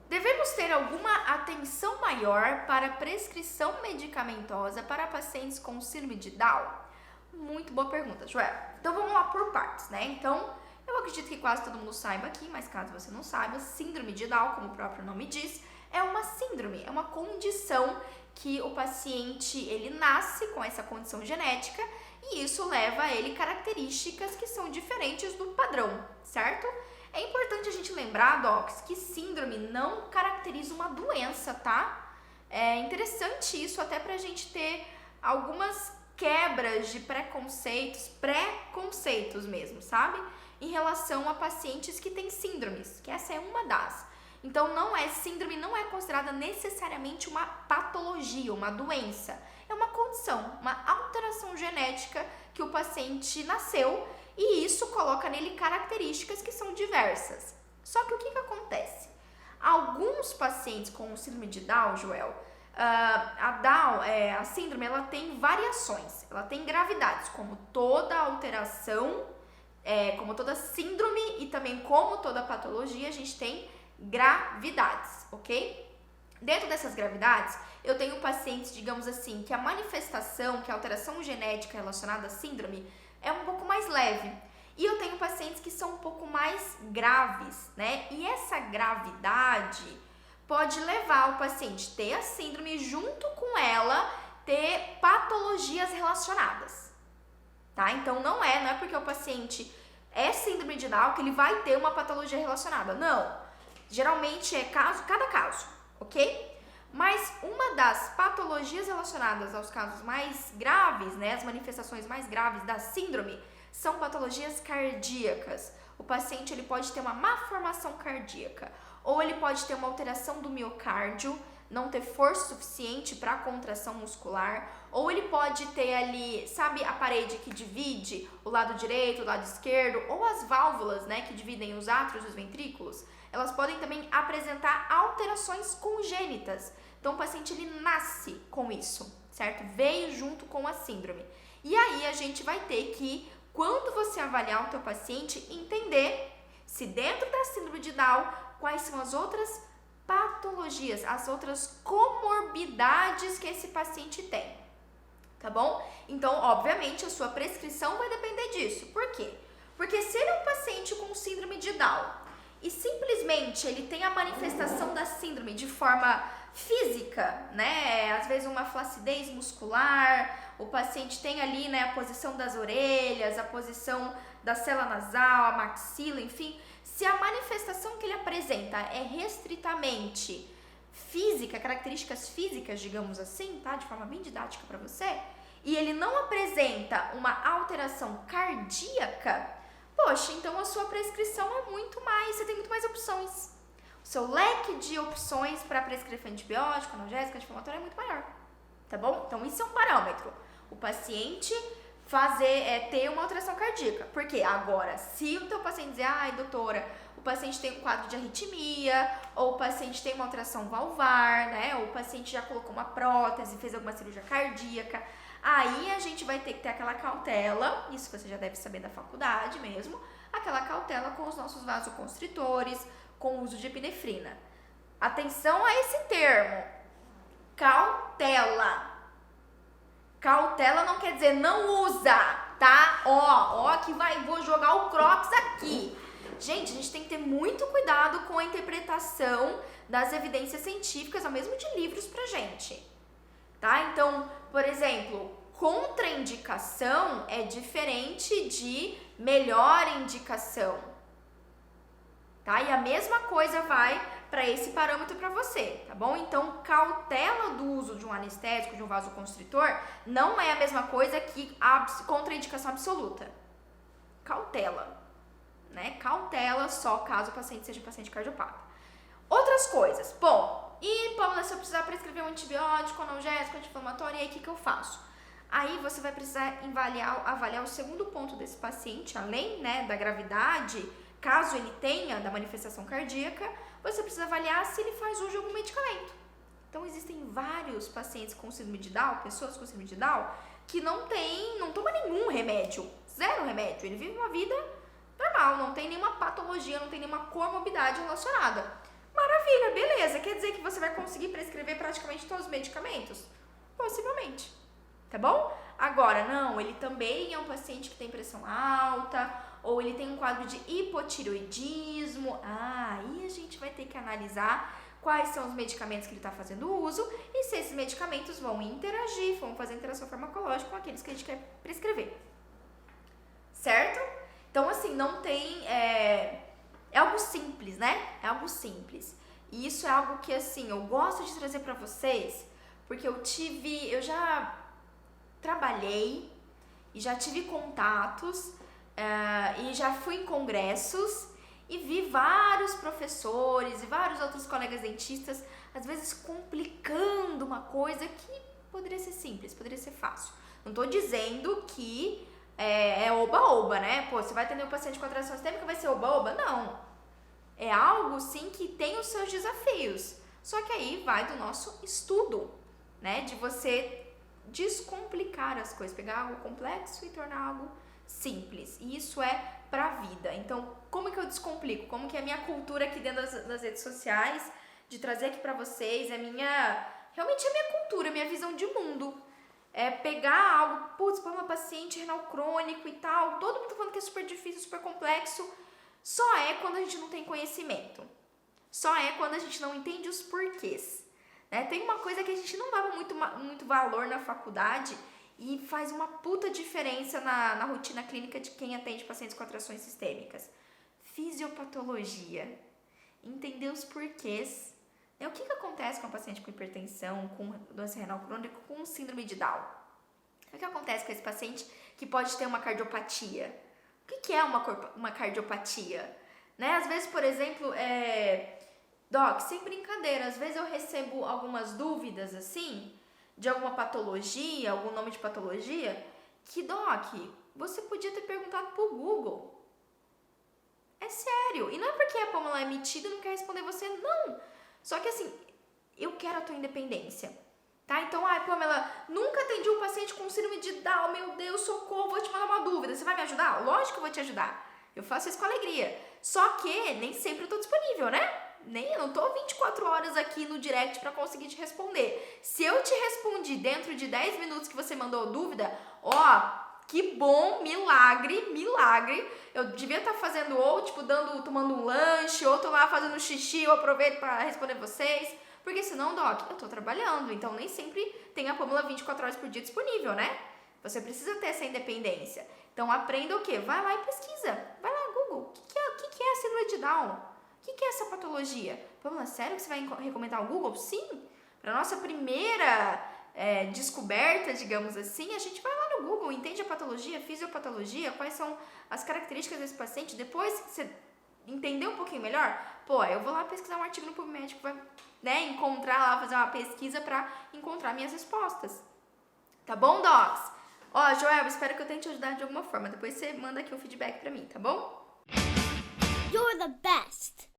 Devemos ter alguma atenção maior para prescrição medicamentosa para pacientes com síndrome de Down? Muito boa pergunta, Joel. Então vamos lá por partes, né? Então, eu acredito que quase todo mundo saiba aqui, mas caso você não saiba, síndrome de Down, como o próprio nome diz, é uma síndrome, é uma condição que o paciente, ele nasce com essa condição genética e isso leva a ele características que são diferentes do padrão, certo? É importante a gente lembrar, docs, que síndrome não caracteriza uma doença, tá? É interessante isso até pra gente ter algumas quebras de preconceitos mesmo, sabe? Em relação a pacientes que têm síndromes, que essa é uma das. Então, síndrome não é considerada necessariamente uma patologia, uma doença. É uma condição, uma alteração genética que o paciente nasceu e isso coloca nele características que são diversas. Só que o que acontece? Alguns pacientes com síndrome de Down, Joel, a síndrome, ela tem variações, ela tem gravidades, como toda alteração, como toda síndrome e também como toda patologia, a gente tem gravidades, ok? Dentro dessas gravidades, eu tenho pacientes, digamos assim, que a manifestação, que a alteração genética relacionada à síndrome é um pouco mais leve. E eu tenho pacientes que são um pouco mais graves, né? E essa gravidade pode levar o paciente a ter a síndrome junto com ela ter patologias relacionadas, tá? Então não é porque o paciente é síndrome de Down que ele vai ter uma patologia relacionada, não. Geralmente é cada caso, ok? Mas uma das patologias relacionadas aos casos mais graves, né, as manifestações mais graves da síndrome, são patologias cardíacas. O paciente ele pode ter uma má formação cardíaca, ou ele pode ter uma alteração do miocárdio, não ter força suficiente para a contração muscular, ou ele pode ter ali, sabe, a parede que divide o lado direito, o lado esquerdo, ou as válvulas, né, que dividem os átrios e os ventrículos, elas podem também apresentar alterações congênitas. Então, o paciente ele nasce com isso, certo? Veio junto com a síndrome. E aí, a gente vai ter que, quando você avaliar o teu paciente, entender se dentro da síndrome de Down, quais são as outras patologias, as outras comorbidades que esse paciente tem, tá bom? Então, obviamente, a sua prescrição vai depender disso. Por quê? Porque se ele é um paciente com síndrome de Down e simplesmente ele tem a manifestação da síndrome de forma física, né? Às vezes uma flacidez muscular, o paciente tem ali, né, a posição das orelhas, a posição da célula nasal, a maxila, enfim. Se a manifestação que ele apresenta é restritamente física, características físicas, digamos assim, tá? De forma bem didática para você, e ele não apresenta uma alteração cardíaca, poxa, então a sua prescrição é muito mais, você tem muito mais opções. O seu leque de opções para prescrever antibiótico, analgésico, anti-inflamatório é muito maior, tá bom? Então isso é um parâmetro. O paciente ter uma alteração cardíaca. Porque agora, se o teu paciente dizer, ai doutora, o paciente tem um quadro de arritmia, ou o paciente tem uma alteração valvar, né? Ou o paciente já colocou uma prótese, fez alguma cirurgia cardíaca, aí a gente vai ter que ter aquela cautela, isso você já deve saber da faculdade mesmo, aquela cautela com os nossos vasoconstritores, com o uso de epinefrina. Atenção a esse termo, cautela. Cautela não quer dizer não usa, tá? Vou jogar o Crocs aqui. Gente, a gente tem que ter muito cuidado com a interpretação das evidências científicas, ou mesmo de livros pra gente, tá? Então, por exemplo, contraindicação é diferente de melhor indicação, tá? E a mesma coisa vai para esse parâmetro para você, tá bom? Então, cautela do uso de um anestésico, de um vasoconstritor, não é a mesma coisa que a contraindicação absoluta. Cautela, né? Cautela só caso o paciente seja paciente cardiopata. Outras coisas. Bom, e Paula, se eu precisar prescrever um antibiótico, analgésico, anti-inflamatório, e aí o que eu faço? Aí você vai precisar avaliar o segundo ponto desse paciente, além, né, da gravidade, caso ele tenha da manifestação cardíaca, você precisa avaliar se ele faz uso de algum medicamento. Então, existem vários pacientes com síndrome de Down, pessoas com síndrome de Down, que não toma nenhum remédio, zero remédio. Ele vive uma vida normal, não tem nenhuma patologia, não tem nenhuma comorbidade relacionada. Maravilha, beleza. dizer que você vai conseguir prescrever praticamente todos os medicamentos? Possivelmente, tá bom? Agora, não, ele também é um paciente que tem pressão alta, ou ele tem um quadro de hipotireoidismo. Aí a gente vai ter que analisar quais são os medicamentos que ele está fazendo uso e se esses medicamentos vão interagir, vão fazer interação farmacológica com aqueles que a gente quer prescrever. Certo? Então, assim, não tem... É algo simples, né? É algo simples. E isso é algo que, assim, eu gosto de trazer para vocês, porque eu já trabalhei e já tive contatos e já fui em congressos e vi vários professores e vários outros colegas dentistas, às vezes complicando uma coisa que poderia ser simples, poderia ser fácil. Não tô dizendo que é oba-oba, né? Pô, você vai atender um paciente com atração sistêmica, vai ser oba-oba? Não. É algo, sim, que tem os seus desafios. Só que aí vai do nosso estudo, né? De você descomplicar as coisas, pegar algo complexo e tornar algo simples. E isso é pra vida. Então, como que eu descomplico? Como que é a minha cultura aqui dentro das redes sociais, de trazer aqui pra vocês, realmente é a minha cultura, a minha visão de mundo. É pegar algo, putz, para uma paciente renal crônico e tal, todo mundo tá falando que é super difícil, super complexo, só é quando a gente não tem conhecimento. Só é quando a gente não entende os porquês. Né? Tem uma coisa que a gente não dava muito valor na faculdade e faz uma puta diferença na rotina clínica de quem atende pacientes com atrações sistêmicas. Fisiopatologia. Entender os porquês. O que acontece com a paciente com hipertensão, com doença renal crônica, com síndrome de Down? O que acontece com esse paciente que pode ter uma cardiopatia? O que é uma cardiopatia? Né? Às vezes, por exemplo, Doc, sem brincadeira, às vezes eu recebo algumas dúvidas, assim, de alguma patologia, algum nome de patologia, que, Doc, você podia ter perguntado pro Google. É sério. E não é porque a Pamela é metida e não quer responder você, não. Só que, assim, eu quero a tua independência, tá? Então, Pamela, nunca atendi um paciente com síndrome de Down, meu Deus, socorro, vou te mandar uma dúvida, você vai me ajudar? Lógico que eu vou te ajudar. Eu faço isso com alegria. Só que nem sempre eu tô disponível, né? Eu não tô 24 horas aqui no direct pra conseguir te responder. Se eu te respondi dentro de 10 minutos que você mandou dúvida, que bom, milagre. Eu devia estar fazendo ou, tomando um lanche, ou tô lá fazendo xixi, eu aproveito pra responder vocês. Porque senão, Doc, eu tô trabalhando, então nem sempre tem a Pamela 24 horas por dia disponível, né? Você precisa ter essa independência. Então aprenda o quê? Vai lá e pesquisa. Vai lá, Google. O que é a síndrome de Down? O que é essa patologia? Pamela, sério que você vai recomendar o Google? Sim. Para nossa primeira descoberta, digamos assim, a gente vai lá no Google, entende a patologia, fisiopatologia, quais são as características desse paciente. Depois que você entender um pouquinho melhor, eu vou lá pesquisar um artigo no PubMed, vai encontrar lá, fazer uma pesquisa para encontrar minhas respostas. Tá bom, Docs? Joel, espero que eu tenha te ajudado de alguma forma. Depois você manda aqui um feedback pra mim, tá bom? You're the best!